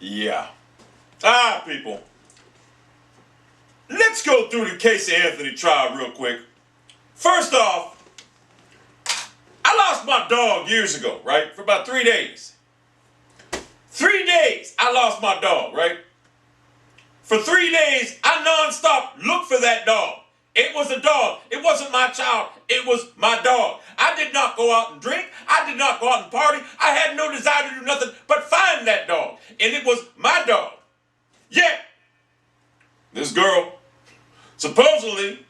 Yeah. People. Let's go through the Casey Anthony trial real quick. First off, I lost my dog years ago, right? For about 3 days. 3 days, I lost my dog, right? For 3 days, I nonstop looked for that dog. It was a dog. It wasn't my child. It was my dog. I did not go out and drink. I did not go out and party. I had no desire to do nothing but find that dog. And it was my dog. Yet, this girl supposedly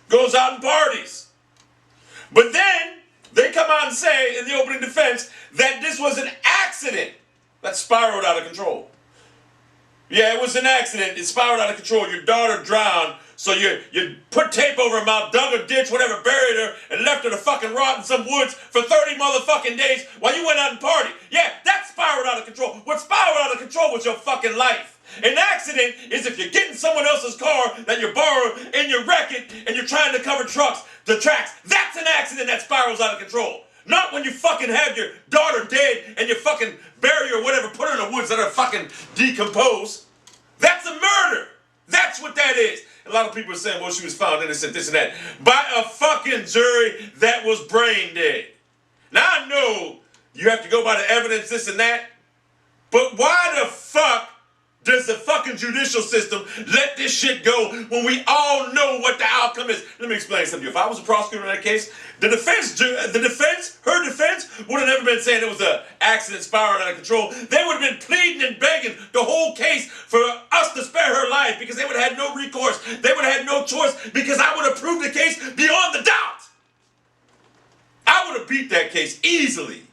goes out and parties. But then, they come out and say in the opening defense that this was an accident that spiraled out of control. Yeah, it was an accident. It spiraled out of control. Your daughter drowned, so you put tape over her mouth, dug a ditch, whatever, buried her, and left her to fucking rot in some woods for 30 motherfucking days while you went out and partied. Yeah, that spiraled out of control. What spiraled out of control was your fucking life. An accident is if you're getting someone else's car that you borrowed and you wreck it and you're trying to cover the tracks. That's an accident that spirals out of control. Not when you fucking have your daughter dead and you fucking bury her or whatever, put her in the woods, let her fucking decompose. That's a murder. That's what that is. A lot of people are saying, well, she was found innocent, this and that. By a fucking jury that was brain dead. Now I know you have to go by the evidence, this and that. But why the fuck does the fucking judicial system let this shit go when we all know what the outcome is? Let me explain something to you. If I was a prosecutor in that case, her defense would have never been saying it was an accident spiraling out of control. They would have been pleading and begging the whole case for us to spare her life because they would have had no recourse. They would have had no choice because I would have proved the case beyond the doubt. I would have beat that case easily.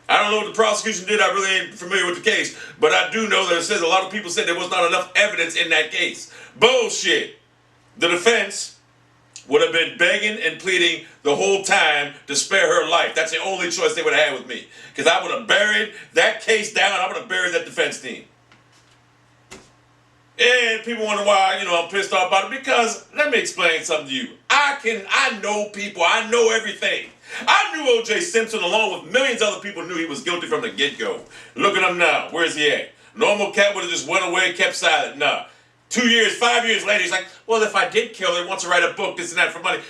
I don't know what the prosecution did. I really ain't familiar with the case. But I do know that it says a lot of people said there was not enough evidence in that case. Bullshit. The defense would have been begging and pleading the whole time to spare her life. That's the only choice they would have had with me. Because I would have buried that case down. I would have buried that defense team. And people wonder why, I'm pissed off about it. Because, let me explain something to you. I know people. I know everything. I knew O.J. Simpson along with millions of other people knew he was guilty from the get-go. Look at him now. Where's he at? Normal cat would have just went away, kept silent. Nah. 2 years, 5 years later, he's like, well, if I did kill her, he wants to write a book, this and that for money.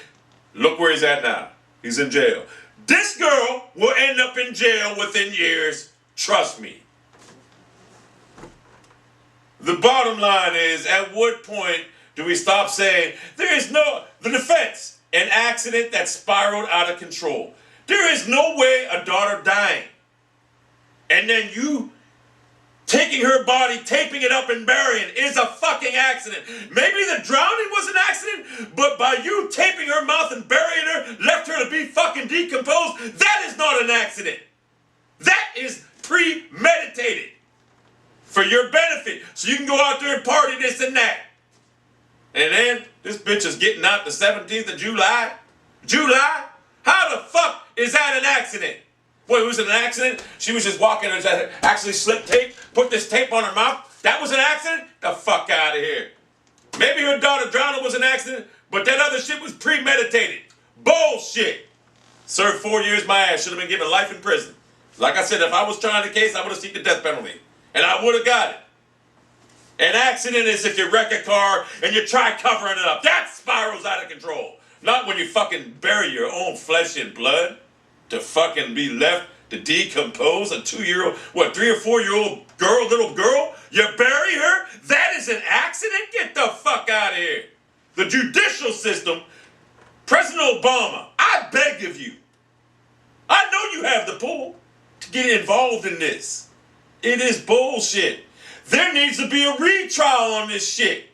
Look where he's at now. He's in jail. This girl will end up in jail within years. Trust me. The bottom line is, at what point do we stop saying, the defense, an accident that spiraled out of control. There is no way a daughter dying and then you taking her body, taping it up and burying is a fucking accident. Maybe the drowning was an accident, but by you taping her mouth and burying her, left her to be fucking decomposed, that is not an accident. That is premeditated for your benefit. So you can go out there and party this and that. And then, this bitch is getting out the 17th of July. July? How the fuck is that an accident? Boy, it was an accident? She was just walking and actually slipped tape, put this tape on her mouth. That was an accident? The fuck out of here. Maybe her daughter drowning was an accident, but that other shit was premeditated. Bullshit. Served 4 years my ass. Should have been given life in prison. Like I said, if I was trying the case, I would have seeked the death penalty. And I would have got it. An accident is if you wreck a car and you try covering it up. That spirals out of control. Not when you fucking bury your own flesh and blood to fucking be left to decompose. A 3 or 4 year old little girl, you bury her? That is an accident? Get the fuck out of here. The judicial system, President Obama, I beg of you. I know you have the pull to get involved in this. It is bullshit. There needs to be a retrial on this shit.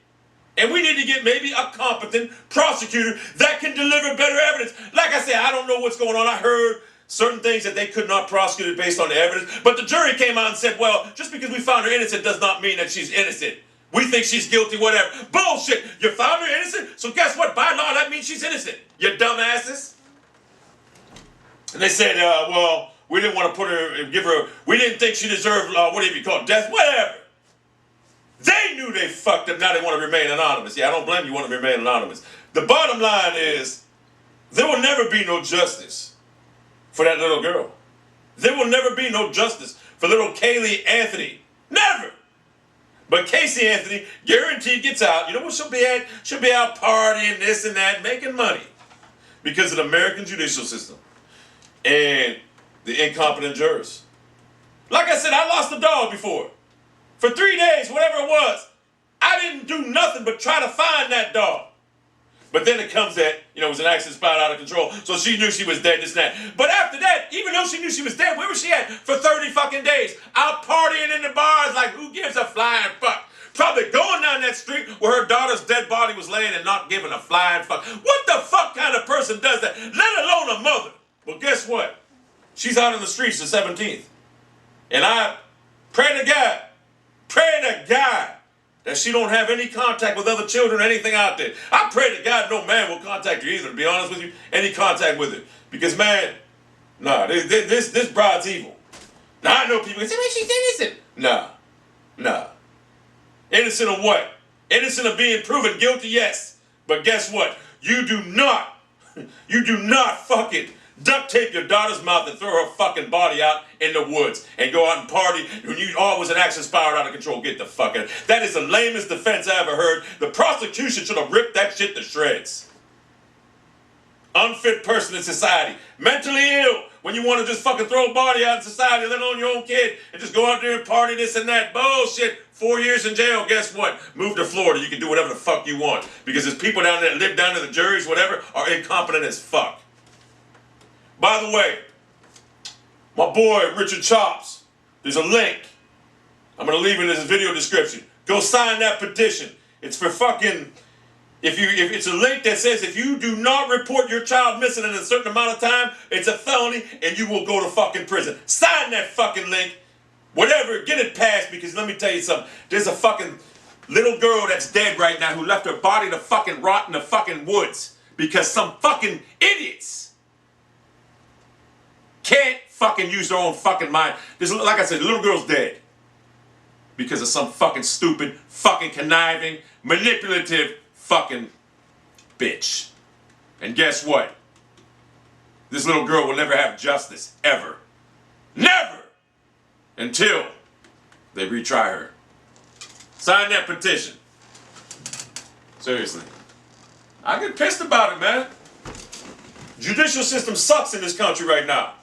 And we need to get maybe a competent prosecutor that can deliver better evidence. Like I said, I don't know what's going on. I heard certain things that they could not prosecute it based on the evidence. But the jury came out and said, well, just because we found her innocent does not mean that she's innocent. We think she's guilty, whatever. Bullshit. You found her innocent? So guess what? By law, that means she's innocent. You dumbasses. And they said, well, we didn't want to we didn't think she deserved, death, whatever. They knew they fucked up. Now they want to remain anonymous. Yeah, I don't blame you want to remain anonymous. The bottom line is, there will never be no justice for that little girl. There will never be no justice for little Caylee Anthony. Never. But Casey Anthony guaranteed gets out. You know what she'll be at? She'll be out partying, this and that, making money. Because of the American judicial system. And the incompetent jurors. Like I said, I lost a dog before. For 3 days, whatever it was. I didn't do nothing but try to find that dog. But then it comes that, it was an accident spot out of control. So she knew she was dead, this and that. But after that, even though she knew she was dead, where was she at for 30 fucking days? Out partying in the bars like who gives a flying fuck? Probably going down that street where her daughter's dead body was laying and not giving a flying fuck. What the fuck kind of person does that? Let alone a mother. Well, guess what? She's out in the streets the 17th. And I pray to God, that she don't have any contact with other children or anything out there. I pray to God no man will contact her either, to be honest with you, any contact with her. Because, man, this bride's evil. Now, I know people say, well, she's innocent. Nah. Innocent of what? Innocent of being proven guilty, yes. But guess what? You do not fucking duct tape your daughter's mouth and throw her fucking body out in the woods and go out and party when you was an action spiraled out of control. Get the fuck out. That is the lamest defense I ever heard. The prosecution should have ripped that shit to shreds. Unfit person in society. Mentally ill when you want to just fucking throw a body out in society, let alone your own kid, and just go out there and party this and that. Bullshit. 4 years in jail, guess what? Move to Florida. You can do whatever the fuck you want. Because there's people down there that live down there, the juries, whatever, are incompetent as fuck. By the way, my boy Richard Chops, there's a link. I'm going to leave it in this video description. Go sign that petition. It's for fucking, if it's a link that says if you do not report your child missing in a certain amount of time, it's a felony and you will go to fucking prison. Sign that fucking link. Whatever, get it passed, because let me tell you something. There's a fucking little girl that's dead right now who left her body to fucking rot in the fucking woods because some fucking idiots can't fucking use their own fucking mind. Like I said, the little girl's dead because of some fucking stupid, fucking conniving, manipulative fucking bitch. And guess what? This little girl will never have justice, ever. Never! Until they retry her. Sign that petition. Seriously. I get pissed about it, man. Judicial system sucks in this country right now.